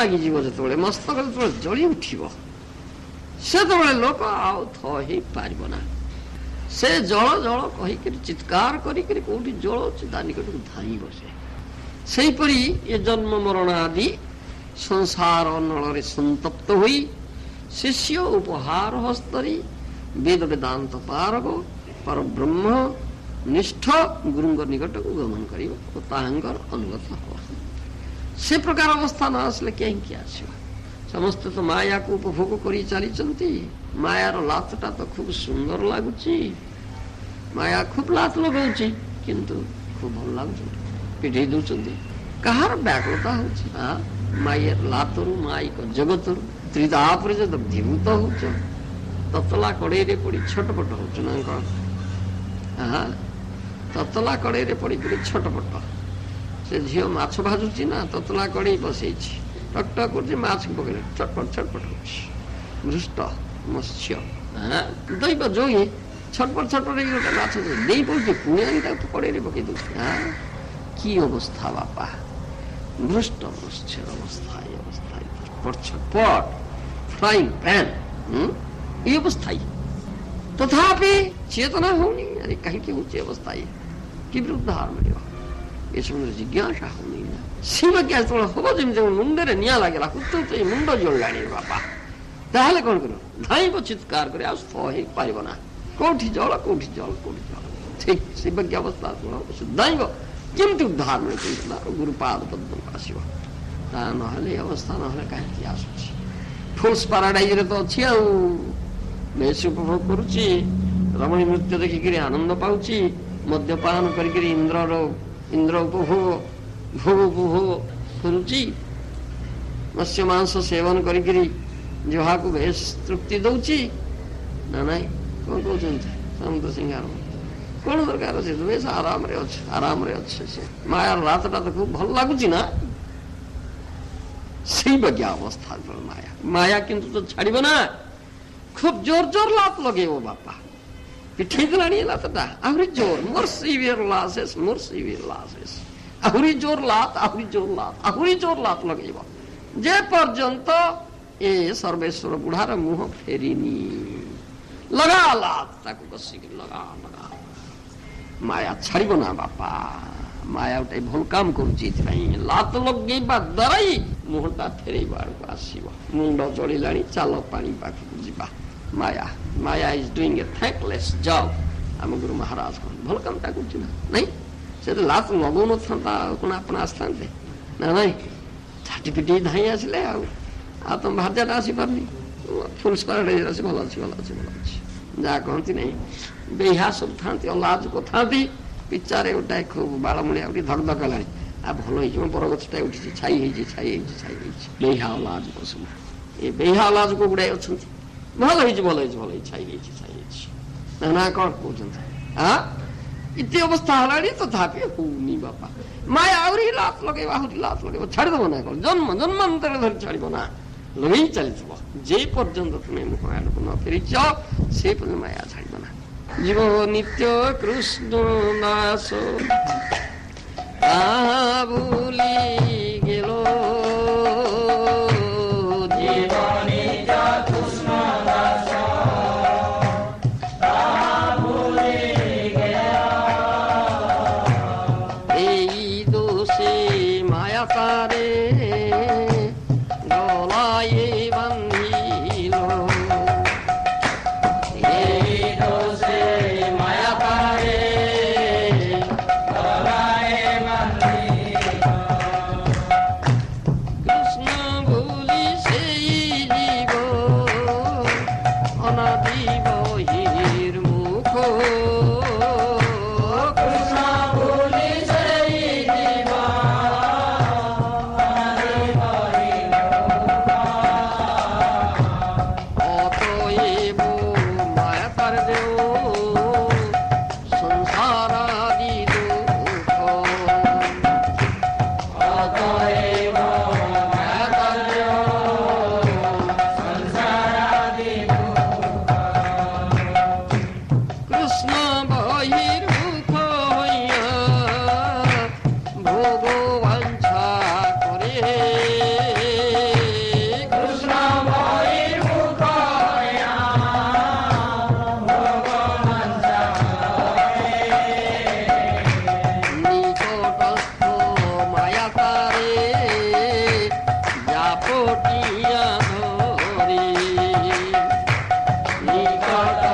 ଲାଗିଯିବ, ଯେତେବେଳେ ମସ୍ତକ ଯେତେବେଳେ ଜଳି ଉଠିବ, ସେତେବେଳେ ଲୋକ ଆଉ ଥ ହେଇପାରିବ ନା। ସେ ଜଳ ଜଳ କହିକରି ଚିତ୍କାର କରିକରି କୋଉଠି ଜଳ ଅଛି ତା ନିକଟକୁ ଧାଇଁ ବସେ। ସେହିପରି ଏ ଜନ୍ମ ମରଣ ଆଦି ସଂସାର ନଳରେ ସନ୍ତପ୍ତ ହୋଇ ଶିଷ୍ୟ ଉପହାର ହସ୍ତରେ ବେଦ ବେଦାନ୍ତ ପାରଗ ପରବ୍ରହ୍ମ ନିଷ୍ଠ ଗୁରୁଙ୍କ ନିକଟକୁ ଗମନ କରିବ ଓ ତାହାଙ୍କର ଅନୁଗତ ହେବ। ସେ ପ୍ରକାର ଅବସ୍ଥା ନ ଆସିଲେ କାହିଁକି ଆସିବ? ସମସ୍ତେ ତ ମାୟାକୁ ଉପଭୋଗ କରି ଚାଲିଛନ୍ତି। ମାୟାର ଲାତଟା ତ ଖୁବ ସୁନ୍ଦର ଲାଗୁଛି, ମାୟା ଖୁବ ଲାତ ଲଗାଉଛି, କିନ୍ତୁ ଖୁବ ଭଲ ଲାଗୁଛି, ପିଠେଇ ଦଉଛନ୍ତି। କାହାର ବ୍ୟାକୁଳତା ହଉଛି? ମାୟାର ଲାତରୁ ମାଇକ ଜଗତରୁ ତ୍ରିତାପରେ ଯେ ଦଗ୍ଧୀଭୂତ ହଉଛ, ତତଲା କଡ଼େଇରେ ପଡ଼ି ଛଟପଟ ହଉଛ ନା କଣ? ତତଲା କଡ଼େଇରେ ପଡ଼ିକରି ଛଟପଟ। ସେ ଝିଅ ମାଛ ଭାଜୁଛି ନା, ତତଲା କଡ଼େଇ ବସେଇଛି, ଟକ୍ ଟକ୍ କରୁଛି, ମାଛ ପକେଇଲେ ଛଟପଟ ଛଟପଟ ହଉଛି। ଭୃଷ୍ଟ ମତ୍ସ୍ୟ ଦୈବ ଯୋଇ ଛଟପଟ ଛଟପଟ ହେଇକି ଗୋଟେ ମାଛ ଦେଇ ପଡ଼ୁଛି, ପୁଣି ଆଣି ତାକୁ କଡ଼େଇରେ ପକେଇ ଦଉଛି। କି ଅବସ୍ଥା ବାପା! ଭୃଷ୍ଟ ମତ୍ସ୍ୟର ଅବସ୍ଥା, ଏ ଅବସ୍ଥା ଛଟପଟ ଫ୍ରାଇଂ ପ୍ୟାନ୍, এই অবস্থায় তথাপি চেতনা হওনি। আরে কাহিঁকি হচ্ছে অবস্থায় কি উদ্ধার মিলিব? এ সময় জিজ্ঞাসা হওনি না। শিব গ্যাস তোমরা হব যেমনি যেমন মুন্ডরে নিয়া লাগিলা, কুত্তু তো এই মুন্ড জ্বলানি বাপা। তাহলে কଣ କରିବ? ଧାଇଁବ ଚିତ୍କାର କରି, ଆଉ ସ୍ଥ ହେଇପାରିବ ନା। କୋଉଠି ଜଳ କୋଉଠି ଜଳ କୋଉଠି ଜଳ, ଠିକ ଶିବଜ୍ଞ ଅବସ୍ଥା ଧାଇଁବ। କେମିତି ଉଦ୍ଧାର ମିଳେ? ଗୁରୁପାଦ ପଦ୍ମକୁ ଆସିବ। ତା ନହେଲେ ଏ ଅବସ୍ଥା ନହେଲେ କାହିଁକି ଆସୁଛି? ଫୁଲ୍ସ ପାରାଡାଇଜରେ ତ ଅଛି ଆଉ, ବେଶ ଉପଭୋଗ କରୁଛି, ରମଣୀ ନୃତ୍ୟ ଦେଖିକିରି ଆନନ୍ଦ ପାଉଛି, ମଦ୍ୟପାନ କରିକିରି ଇନ୍ଦ୍ର ଉପଭୋଗ ଭୋଗ ଉପଭୋଗ କରୁଛି, ମତ୍ସ୍ୟ ମାଂସ ସେବନ କରିକିରି ଜହାକୁ ବେଶ ତୃପ୍ତି ଦଉଛି ନା ନାଇଁ? କଣ କହୁଛନ୍ତି ସମୁଦ୍ର ସିଂହାର? କଣ ଦରକାର ଅଛି? ବେଶ ଆରାମରେ ଅଛି, ଆରାମରେ ଅଛି। ସେ ମାୟାର ରାତଟା ତ ଖୁବ ଭଲ ଲାଗୁଛି ନା। ସେଇ ବଜ୍ଞା ଅବସ୍ଥା ମାୟା। ମାୟା କିନ୍ତୁ ତ ଛାଡିବ ନା, খুব জোর জোর লাত লগেব বাপা। পিঠেই দেলানি লাতটা আহুরি জোর, মোর সিভিয়ার লাসেস, মোর সিভিয়ার লাসেস। আহুরি জোর লাত, আহুরি জোর লাত, আহুরি জোর লাত লগেব, যে পর্যন্ত এ সর্বেশ্বর বুড়ার মুহ ফেরিনি। লগা লাত, তাকে বসিকি লগা লগা। মায়া ছাড়িব না বাপা। মায়া ওটাই ভুল কাম করুଛି। ଏଥିପାଇଁ ଲାତ ଲଗେଇବା ଦ୍ୱାରାଇ ମୁହଁଟା ଫେରେଇବା ଆଡ଼କୁ ଆସିବ। ମୁଣ୍ଡ ଚଳିଲାଣି, ଚାଲ ପାଣି ପାଖକୁ ଯିବା। ମାୟା ମାୟା ଇଜ ଡୁଇଂ ଏ ଥ୍ୟାଙ୍କଲେସ୍ ଜବ୍। ଆମ ଗୁରୁ ମହାରାଜ କହନ୍ତି ଭଲ କାମଟା କରୁଛି ନା ନାଇଁ? ସେ ତ ଲାତ ଲଗଉନଥାନ୍ତା କଣ ଆପଣ ଆସିଥାନ୍ତେ ନା ନାଇଁ? ଝାଟି ପିଟି ଧାଇଁ ଆସିଲେ ଆଉ ତମ ଭାର୍ଯ୍ୟାଟା ଆସିପାରୁନି। ଫୁଲ୍ ସ୍ପାରାଡାଇଜରେ ଆସି ଭଲ ଅଛି, ଭଲ ଅଛି, ଭଲ ଅଛି। ଯାହା କହନ୍ତି ନାହିଁ, ବେହା ସବୁ ଥାନ୍ତି, ଅଲାଜୁକ ଥାନ୍ତି। ପିଚାରେ ଗୋଟାଏ ଖୁବ ବାଳମୂଳିଆ ଗୋଟେ ଧକ ଧକ ହେଲାଣି, ଆଉ ଭଲ ହେଇଯିବ, ବରଗଛଟା ଉଠିଛି, ଛାଇ ହେଇଛି, ଛାଇ ହେଇଛି, ଛାଇ ହେଇଛି। ବେହା ଅଲାଜୁକ ସବୁ, ଏ ବେହା ଅଲାଜୁକ ଗୁଡାଏ ଅଛନ୍ତି। ଭଲ ହେଇଛି, ଭଲ ହେଇଛି, ଭଲ ହେଇଛି, ଛାଇ ହେଇଛି, ଛାଇ ହେଇଛି। ନା କଣ କହୁଛନ୍ତି? ଏତେ ଅବସ୍ଥା ହେଲାଣି ତଥାପି ହଉନି ବାପା। ମାୟା ଆହୁରି ଲାତ ଲଗେଇବ, ଆହୁରି ଲାତ ଲଗେଇବ, ଛାଡିଦବ ନା କଣ? ଜନ୍ମାନ୍ତର ଧରି ଛାଡିବ ନା, ଲଗେଇ ଚାଲିଥିବ। ଯେ ପର୍ଯ୍ୟନ୍ତ ତୁମେ ମୁହଁ ଆଡକୁ ନ ଫେରିଛ, ସେ ପର୍ଯ୍ୟନ୍ତ ମାୟା ଛାଡିବ ନା। জীব নিত্য কৃষ্ণ দাস ভুলি গেল, জীব নিত্য কৃষ্ণ দাস ভুলি গেল, এই দোষে মায়া তারে গলায় বান্ধিল, নিকট